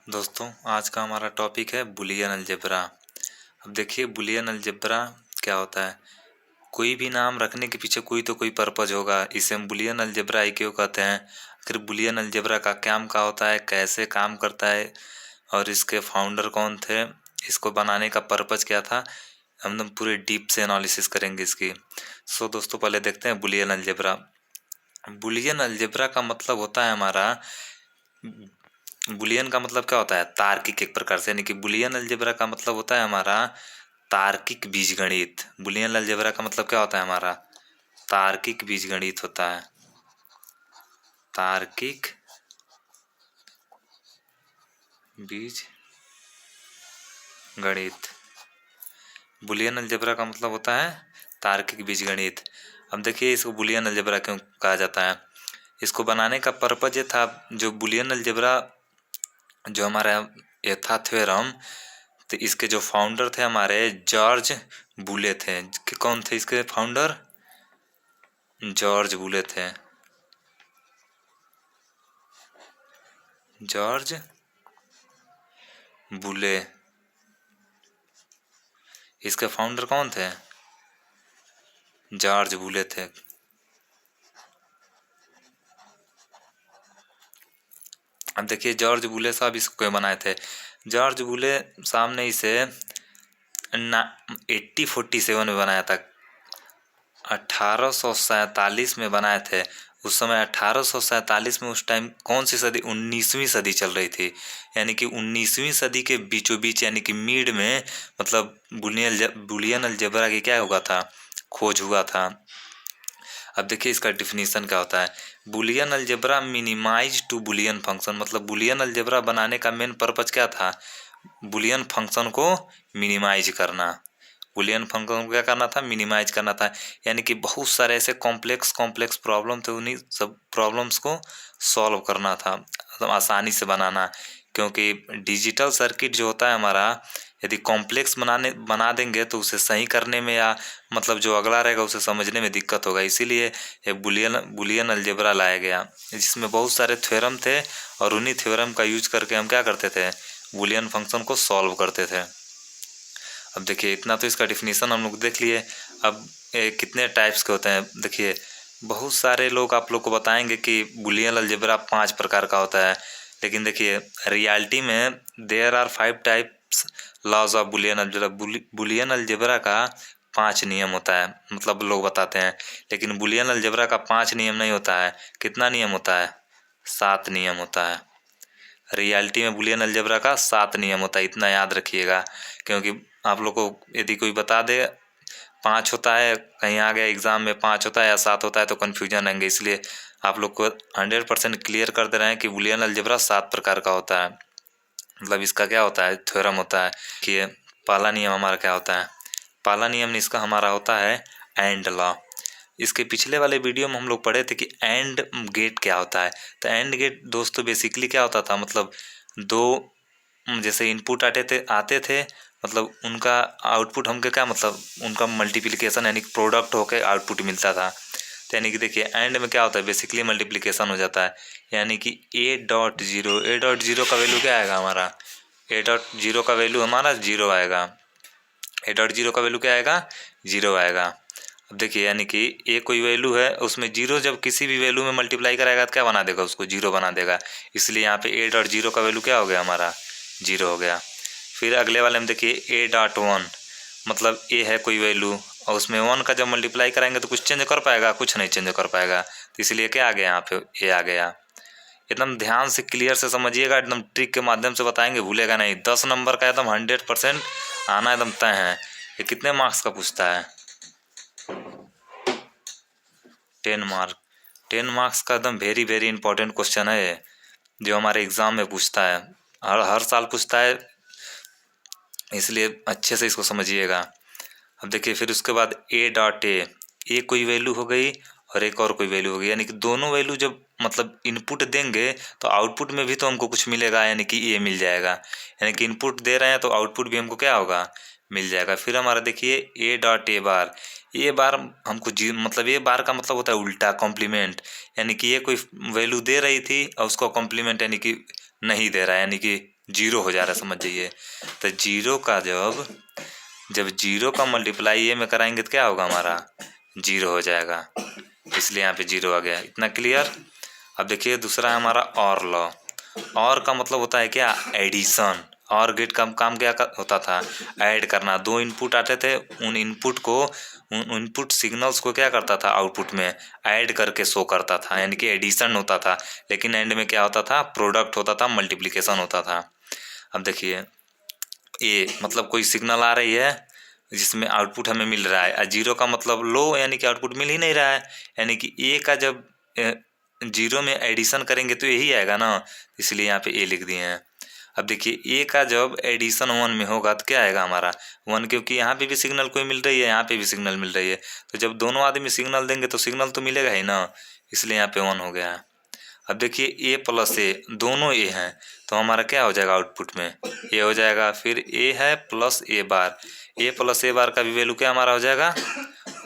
दोस्तों आज का हमारा टॉपिक है बुलियन अलजेब्रा। अब देखिए बुलियन अलजेब्रा क्या होता है। कोई भी नाम रखने के पीछे कोई तो कोई पर्पज होगा, इसे हम बुलियन अलजेब्रा आई क्यों कहते हैं। आखिर बुलियन अलजेब्रा का काम क्या होता है, कैसे काम करता है और इसके फाउंडर कौन थे, इसको बनाने का पर्पज क्या था, हम पूरे डीप से एनालिसिस करेंगे इसकी। सो दोस्तों पहले देखते हैं बुलियन अलजेब्रा। बुलियन अलजेब्रा का मतलब होता है हमारा, बुलियन का मतलब क्या होता है, तार्किक एक प्रकार से, यानी कि बुलियन अलजेब्रा का मतलब होता है हमारा तार्किक बीजगणित। बुलियन अलजेब्रा का मतलब क्या होता है हमारा, तार्किक बीजगणित होता है। तार्किक बीज गणित, बुलियन अलजेब्रा का मतलब होता है तार्किक बीजगणित। अब देखिए इसको बुलियन अलजेब्रा क्यों कहा जाता है। इसको बनाने का पर्पज ये था, जो बुलियन अलजेब्रा जो हमारा ये था थ्योरम, तो इसके जो फाउंडर थे हमारे जॉर्ज बुले थे। कौन थे इसके फाउंडर, जॉर्ज बुले थे। जॉर्ज बुले इसके फाउंडर कौन थे, जॉर्ज बुले थे। अब देखिए जॉर्ज बुले साहब इसको क्यों बनाए थे। जॉर्ज बुले साहब ने इसे 1847 में बनाया था, 1847 में बनाए थे। उस समय 1847 में, उस टाइम कौन सी सदी, 19वीं सदी चल रही थी। यानी कि 19वीं सदी के बीचों बीच, यानी कि मिड में, मतलब बुलियन अलजेब्रा की क्या हुआ था, खोज हुआ था। अब देखिए इसका डिफिनीशन क्या होता है। Boolean algebra minimize to Boolean function, मतलब बुलियन अलजेब्रा बनाने का मेन पर्पज क्या था, बुलियन फंक्शन को मिनिमाइज करना। बुलियन फंक्शन को क्या करना था, मिनिमाइज करना था। यानी कि बहुत सारे ऐसे कॉम्प्लेक्स प्रॉब्लम थे, उन्हीं सब प्रॉब्लम्स को सॉल्व करना था, मतलब आसानी से बनाना। क्योंकि डिजिटल सर्किट जो होता है हमारा, यदि कॉम्प्लेक्स बना देंगे तो उसे सही करने में, या मतलब जो अगला रहेगा उसे समझने में दिक्कत होगा। इसीलिए ये बुलियन अलजेब्रा लाया गया, जिसमें बहुत सारे थ्योरम थे और उन्हीं थ्योरम का यूज करके हम क्या करते थे, बुलियन फंक्शन को सॉल्व करते थे। अब देखिए इतना तो इसका डिफिनीशन हम लोग देख लिए। अब कितने टाइप्स के होते हैं देखिए, बहुत सारे लोग आप लोग को बताएंगे कि बुलियन अलजेब्रा 5 प्रकार का होता है, लेकिन देखिए रियलिटी में there are 5 types laws of Boolean algebra. Boolean algebra का 5 नियम होता है, मतलब लोग बताते हैं, लेकिन बुलियन अलजेब्रा का 5 नियम नहीं होता है। कितना नियम होता है, 7 नियम होता है। रियलिटी में बुलियन अलजेब्रा का 7 नियम होता है, इतना याद रखिएगा। क्योंकि आप लोग को यदि कोई बता दे 5 होता है, कहीं आ गया एग्जाम में 5 होता है या 7 होता है, तो कन्फ्यूजन रहेंगे। इसलिए आप लोग को 100% क्लियर कर दे रहे हैं कि बुलियन अलजेब्रा 7 प्रकार का होता है। मतलब इसका क्या होता है, थ्योरम होता है कि पहला नियम हमारा क्या होता है, पहला नियम इसका हमारा होता है एंड लॉ। इसके पिछले वाले वीडियो में हम लोग पढ़े थे कि एंड गेट क्या होता है। तो एंड गेट दोस्तों बेसिकली क्या होता था, मतलब दो जैसे इनपुट आते थे, मतलब उनका आउटपुट हमके क्या, मतलब उनका मल्टीप्लिकेशन यानी प्रोडक्ट होकर आउटपुट मिलता था। तो यानी कि देखिए एंड में क्या होता है, बेसिकली मल्टीप्लिकेशन हो जाता है। यानी कि ए डॉट जीरो का वैल्यू क्या आएगा हमारा, ए डॉट जीरो का वैल्यू हमारा 0 आएगा। ए डॉट जीरो का वैल्यू क्या आएगा, 0 आएगा। अब देखिए यानी कि ए कोई वैल्यू है, उसमें 0 जब किसी भी वैल्यू में मल्टीप्लाई कराएगा तो क्या बना देगा, उसको 0 बना देगा। इसलिए यहाँ पे ए डॉट जीरो का वैल्यू क्या हो गया हमारा, 0 हो गया। फिर अगले वाले में देखिए ए डॉट 1, मतलब ए है कोई वैल्यू और उसमें 1 का जब मल्टीप्लाई कराएंगे तो कुछ चेंज कर पाएगा, कुछ नहीं चेंज कर पाएगा। तो इसलिए क्या आ गया यहाँ पे, ए आ गया। एकदम ध्यान से क्लियर से समझिएगा, एकदम ट्रिक के माध्यम से बताएंगे, भूलेगा नहीं। 10 नंबर का एकदम 100% आना एकदम तय है। ये कितने मार्क्स का पूछता है, 10 मार्क। 10 मार्क्स का एकदम वेरी वेरी इंपॉर्टेंट क्वेश्चन है ये, जो हमारे एग्जाम में पूछता है, हर साल पूछता है, इसलिए अच्छे से इसको समझिएगा। अब देखिए फिर उसके बाद ए कोई वैल्यू हो गई और एक और कोई वैल्यू हो गई, यानी कि दोनों वैल्यू जब मतलब इनपुट देंगे तो आउटपुट में भी तो हमको कुछ मिलेगा, यानी कि ए मिल जाएगा। यानी कि इनपुट दे रहे हैं तो आउटपुट भी हमको क्या होगा, मिल जाएगा। फिर हमारा देखिए ए बार हमको मतलब ए बार का मतलब होता है उल्टा कॉम्प्लीमेंट, यानी कि ये कोई वैल्यू दे रही थी और उसको कॉम्प्लीमेंट यानी कि नहीं दे रहा है, यानी कि जीरो हो जा रहा है, समझ जाइए। तो जीरो का जब जीरो का मल्टीप्लाई ए में कराएंगे तो क्या होगा हमारा, जीरो हो जाएगा, इसलिए यहाँ पे जीरो आ गया। इतना क्लियर। अब देखिए दूसरा है हमारा और लॉ। और का मतलब होता है क्या, एडिशन। और गेट का काम क्या होता था, ऐड करना। दो इनपुट आते थे, उन इनपुट सिग्नल्स को क्या करता था, आउटपुट में ऐड करके शो करता था, यानी कि एडिशन होता था। लेकिन एंड में क्या होता था, प्रोडक्ट होता था, मल्टीप्लिकेशन होता था। अब देखिए ए मतलब कोई सिग्नल आ रही है जिसमें आउटपुट हमें मिल रहा है, जीरो का मतलब लो, यानी कि आउटपुट मिल ही नहीं रहा है। यानी कि ए का जब जीरो में एडिशन करेंगे तो यही आएगा ना, इसलिए यहाँ पे ए लिख दिए हैं। अब देखिए ए का जब एडिशन 1 में होगा तो क्या आएगा हमारा 1, क्योंकि यहाँ पे भी सिग्नल कोई मिल रही है, यहाँ पे भी सिग्नल मिल रही है। तो जब दोनों आदमी सिग्नल देंगे तो सिग्नल तो मिलेगा ही ना, इसलिए यहाँ पे 1 हो गया है। अब देखिए ए प्लस ए, दोनों ए हैं, तो हमारा क्या हो जाएगा आउटपुट में, ए हो जाएगा। फिर ए है plus a bar, A plus a बार का भी वैल्यू क्या हमारा हो जाएगा,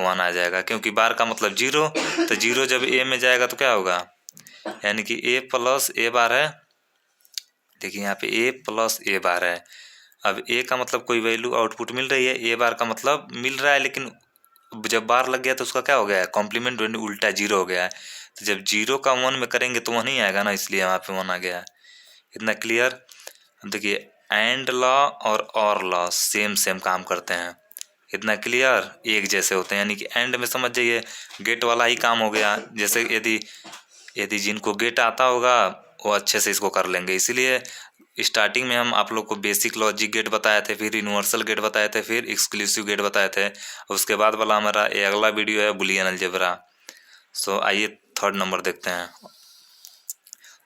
1 आ जाएगा, क्योंकि बार का मतलब जीरो। तो जीरो जब ए में जाएगा तो क्या होगा, यानी कि ए प्लस ए बार है। देखिए यहाँ पे ए प्लस ए बार है। अब ए का मतलब कोई वैल्यू आउटपुट मिल रही है, ए बार का मतलब मिल रहा है, लेकिन जब बार लग गया तो उसका क्या हो गया है, कॉम्प्लीमेंट वैल्यू उल्टा जीरो हो गया है। तो जब जीरो का 1 में करेंगे तो 1 ही आएगा ना, इसलिए वहाँ पे 1 आ गया है। इतना क्लियर। देखिए एंड लॉ और लॉ सेम काम करते हैं, इतना क्लियर, एक जैसे होते हैं। यानी कि एंड में समझ जाइए गेट वाला ही काम हो गया। जैसे यदि जिनको गेट आता होगा वो अच्छे से इसको कर लेंगे। इसीलिए स्टार्टिंग में हम आप लोग को बेसिक लॉजिक गेट बताए थे, फिर यूनिवर्सल गेट बताए थे, फिर एक्सक्लूसिव गेट बताए थे। उसके बाद वाला हमारा ये अगला वीडियो है बुलियन अलजेब्रा। सो आइए थर्ड नंबर देखते हैं।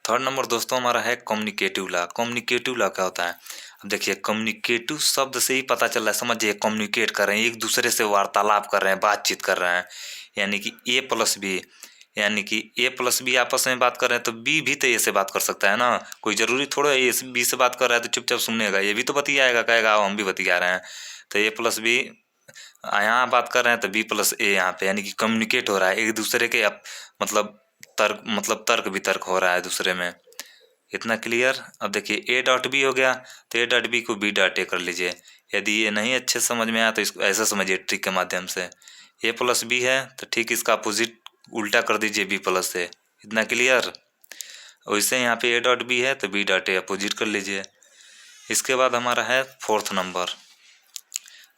थर्ड नंबर दोस्तों हमारा है कम्युनिकेटिव लॉ। कम्युनिकेटिव लॉ क्या होता है, अब देखिए कम्युनिकेटिव शब्द से ही पता चल रहा है, समझिए कम्युनिकेट कर रहे हैं, एक दूसरे से वार्तालाप कर रहे हैं, बातचीत कर रहे हैं। यानी कि ए प्लस बी, यानी कि ए प्लस बी आपस में बात कर रहे हैं तो बी भी तो ए से बात कर सकता है ना। कोई जरूरी थोड़ा ए बी से बात कर रहा है तो चुपचाप सुनेगा, ये भी तो बतियाएगा, कहेगा हम भी बतिया रहे हैं। तो ए प्लस बी यहाँ बात कर रहे हैं तो बी प्लस ए यहाँ पे, यानी कि कम्युनिकेट हो रहा है एक दूसरे के मतलब तर्क वितर्क हो रहा है दूसरे में। इतना क्लियर। अब देखिए ए डॉट बी हो गया, तो ए डॉट बी को बी डॉट ए कर लीजिए। यदि ये नहीं अच्छे समझ में आया तो इसको ऐसा समझिए ट्रिक के माध्यम से, ए प्लस बी है तो ठीक इसका अपोजिट उल्टा कर दीजिए बी प्लस ए। इतना क्लियर। वैसे यहाँ पे ए डॉट बी है तो बी डॉट ए अपोजिट कर लीजिए। इसके बाद हमारा है फोर्थ नंबर।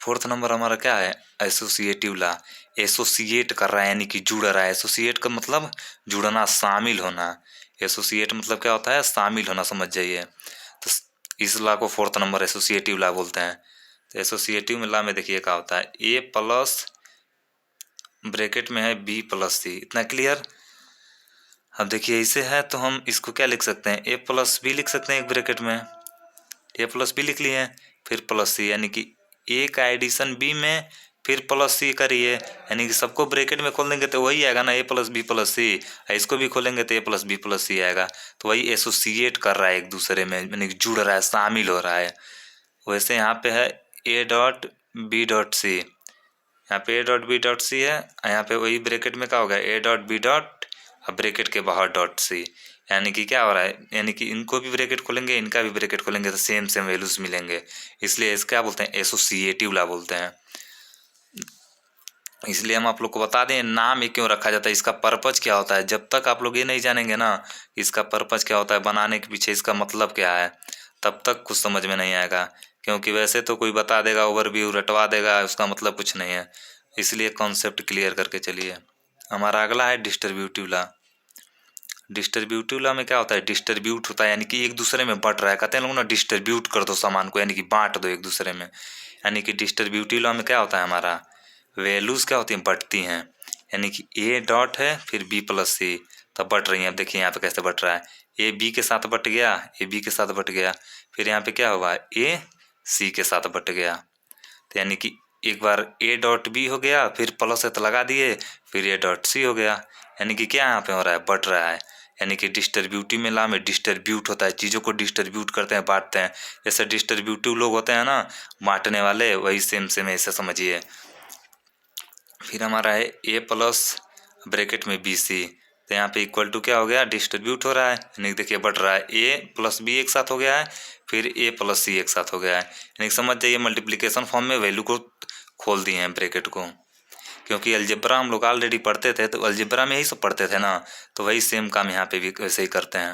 फोर्थ नंबर हमारा क्या है, एसोसिएटिव लॉ। एसोसिएट कर रहा है यानी कि जुड़ रहा है। एसोसिएट का मतलब जुड़ना, शामिल होना। एसोसिएट मतलब क्या होता है, शामिल होना, समझ जाइए। तो इस लॉ को फोर्थ नंबर एसोसिएटिव लॉ बोलते हैं। तो एसोसिएटिव लॉ में देखिए क्या होता है, ए प्लस ब्रैकेट में है बी प्लस सी। इतना क्लियर। अब देखिए ऐसे है तो हम इसको क्या लिख सकते हैं, ए प्लस बी लिख सकते हैं एक ब्रैकेट में, ए प्लस बी लिख लिए, फिर प्लस सी, यानी कि ए का एडिशन बी में फिर प्लस सी करिए, यानी कि सबको ब्रैकेट में खोल देंगे तो वही आएगा ना, ए प्लस बी प्लस सी। इसको भी खोलेंगे तो ए प्लस बी प्लस सी आएगा। तो वही एसोसिएट कर रहा है एक दूसरे में, यानी कि जुड़ रहा है, शामिल हो रहा है। वैसे यहाँ पे है A dot B dot C, यहाँ पे A dot B dot C है, यहाँ पे वही ब्रैकेट में क्या होगा, ए डॉट बी डॉट, अब ब्रैकेट के बाहर डॉट सी। यानी कि क्या हो रहा है, यानी कि इनको भी ब्रैकेट खोलेंगे, इनका भी ब्रैकेट खोलेंगे तो सेम वैल्यूज मिलेंगे। इसलिए इसको क्या बोलते हैं, एसोसिएटिव लॉ बोलते हैं। इसलिए हम आप लोग को बता दें नाम ये क्यों रखा जाता है, इसका पर्पज क्या होता है। जब तक आप लोग ये नहीं जानेंगे ना इसका पर्पज क्या होता है, बनाने के पीछे इसका मतलब क्या है, तब तक कुछ समझ में नहीं आएगा। क्योंकि वैसे तो कोई बता देगा, ओवरव्यू रटवा देगा, उसका मतलब कुछ नहीं है। इसलिए कॉन्सेप्ट क्लियर करके चलिए। हमारा अगला है डिस्ट्रीब्यूटिव लॉ। डिस्ट्रीब्यूटिव लॉ में क्या होता है, डिस्ट्रीब्यूट होता है यानी कि एक दूसरे में बट रहा है। कहते हैं लोग ना डिस्ट्रीब्यूट कर दो सामान को, यानी कि बांट दो एक दूसरे में। यानी कि डिस्ट्रीब्यूटिव लॉ में क्या होता है, हमारा वैल्यूज क्या होती हैं, बढ़ती हैं। यानी कि ए डॉट है फिर बी प्लस सी, तब बढ़ रही है। अब देखिए यहाँ पे कैसे बढ़ रहा है, ए बी के साथ बट गया, ए बी के साथ बट गया, फिर यहाँ पे क्या हुआ, ए सी के साथ बट गया। तो यानी कि एक बार ए डॉट बी हो गया, फिर प्लस है तो लगा दिए, फिर ए डॉट सी हो गया। यानी कि क्या यहाँ पे हो रहा है, बढ़ रहा है। यानी कि डिस्ट्रीब्यूटिव में लॉ में डिस्ट्रीब्यूट होता है, चीज़ों को डिस्ट्रीब्यूट करते हैं, बांटते हैं। जैसे डिस्ट्रीब्यूटिव लोग होते हैं ना, बांटने वाले, वही सेम ऐसे समझिए। फिर हमारा है ए प्लस ब्रैकेट में बी सी, तो यहाँ पे इक्वल टू क्या हो गया, डिस्ट्रीब्यूट हो रहा है, यानी देखिए बढ़ रहा है, a प्लस बी एक साथ हो गया है, फिर a प्लस सी एक साथ हो गया है, यानी समझ जाइए मल्टीप्लिकेशन फॉर्म में वैल्यू को खोल दिए हैं ब्रैकेट को। क्योंकि अलजेब्रा हम लोग ऑलरेडी पढ़ते थे, तो अलजेब्रा में यही सब पढ़ते थे ना, तो वही सेम काम यहाँ पे भी वैसे ही करते हैं।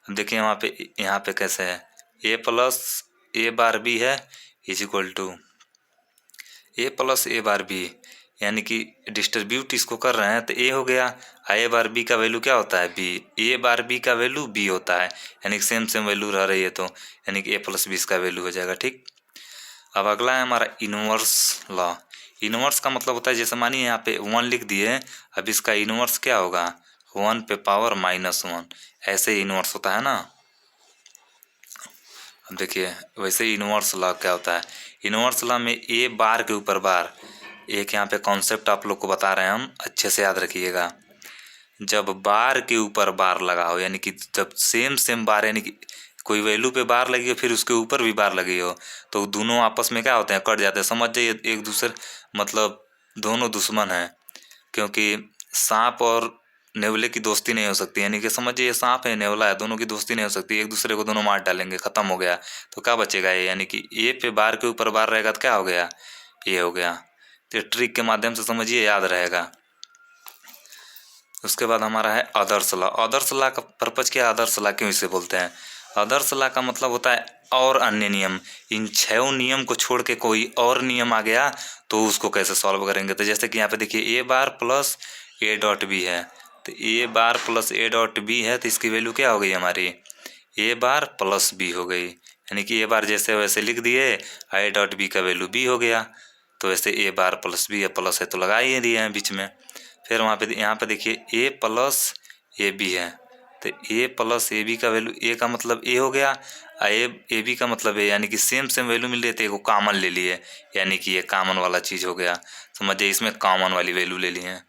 अब देखिए यहाँ पे कैसे है, a plus a bar b है is equal to a plus a bar b, यानी कि डिस्ट्रीब्यूट इसको कर रहे हैं तो a हो गया, a बार b का वैल्यू क्या होता है, b, a बार b का वैल्यू b होता है, यानी सेम वैल्यू रह रही है, तो यानी कि a प्लस बी इसका वैल्यू हो जाएगा। ठीक, अब अगला है हमारा इनवर्स लॉ। इनवर्स का मतलब होता है, जैसे मानिए यहाँ पे 1 लिख दिए, अब इसका इनवर्स क्या होगा, 1 पे पावर -1, ऐसे ही इनवर्स होता है ना। अब देखिए वैसे ही इनवर्स लॉ क्या होता है, इनवर्स लॉ में ए बार के ऊपर बार, एक यहाँ पे कॉन्सेप्ट आप लोग को बता रहे हैं हम, अच्छे से याद रखिएगा। जब बार के ऊपर बार लगा हो, यानी कि जब सेम बार, यानी कि कोई वैल्यू पे बार लगी हो फिर उसके ऊपर भी बार लगी हो, तो दोनों आपस में क्या होते हैं, कट जाते हैं। समझ जाइए एक दूसरे, मतलब दोनों दुश्मन हैं, क्योंकि सांप और नेवले की दोस्ती नहीं हो सकती, यानी कि समझिए ये सांप है नेवला है, दोनों की दोस्ती नहीं हो सकती, एक दूसरे को दोनों मार डालेंगे, खत्म हो गया। तो क्या बचेगा ये, यानी कि ए पे बार के ऊपर बार रहेगा तो क्या हो गया, ये हो गया। तो ट्रिक के माध्यम से समझिए याद रहेगा। उसके बाद हमारा है आदर्श लॉ। आदर्श लॉ का पर्पज क्या है, आदर्श लॉ क्यों इसे बोलते हैं, आदर्श लॉ का मतलब होता है और अन्य नियम, इन 6 नियम को छोड़ के कोई और नियम आ गया तो उसको कैसे सॉल्व करेंगे। तो जैसे कि यहाँ पे देखिए ए बार प्लस ए डॉट बी है, तो ए बार प्लस ए डॉट बी है, तो इसकी वैल्यू क्या हो गई हमारी, ए बार प्लस बी हो गई, यानी कि ए बार जैसे वैसे लिख दिए, ए डॉट बी का वैल्यू बी हो गया, तो वैसे ए बार प्लस बी है, प्लस है तो लगा ही दिए हैं बीच में। फिर वहाँ पे यहाँ पे देखिए ए प्लस ए बी है, तो ए प्लस ए बी का वैल्यू, ए का मतलब ए हो गया, ए बी का मतलब ए, यानी कि सेम वैल्यू मिल रही है, तो कॉमन ले लिए, यानी कि ये कॉमन वाला चीज़ हो गया। समझिए इसमें कॉमन वाली वैल्यू ले लिए हैं।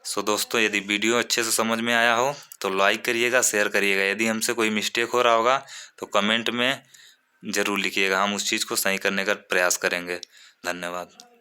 सो दोस्तों यदि वीडियो अच्छे से समझ में आया हो तो लाइक करिएगा, शेयर करिएगा, यदि हमसे कोई मिस्टेक हो रहा होगा तो कमेंट में ज़रूर लिखिएगा, हम उस चीज़ को सही करने का प्रयास करेंगे। धन्यवाद।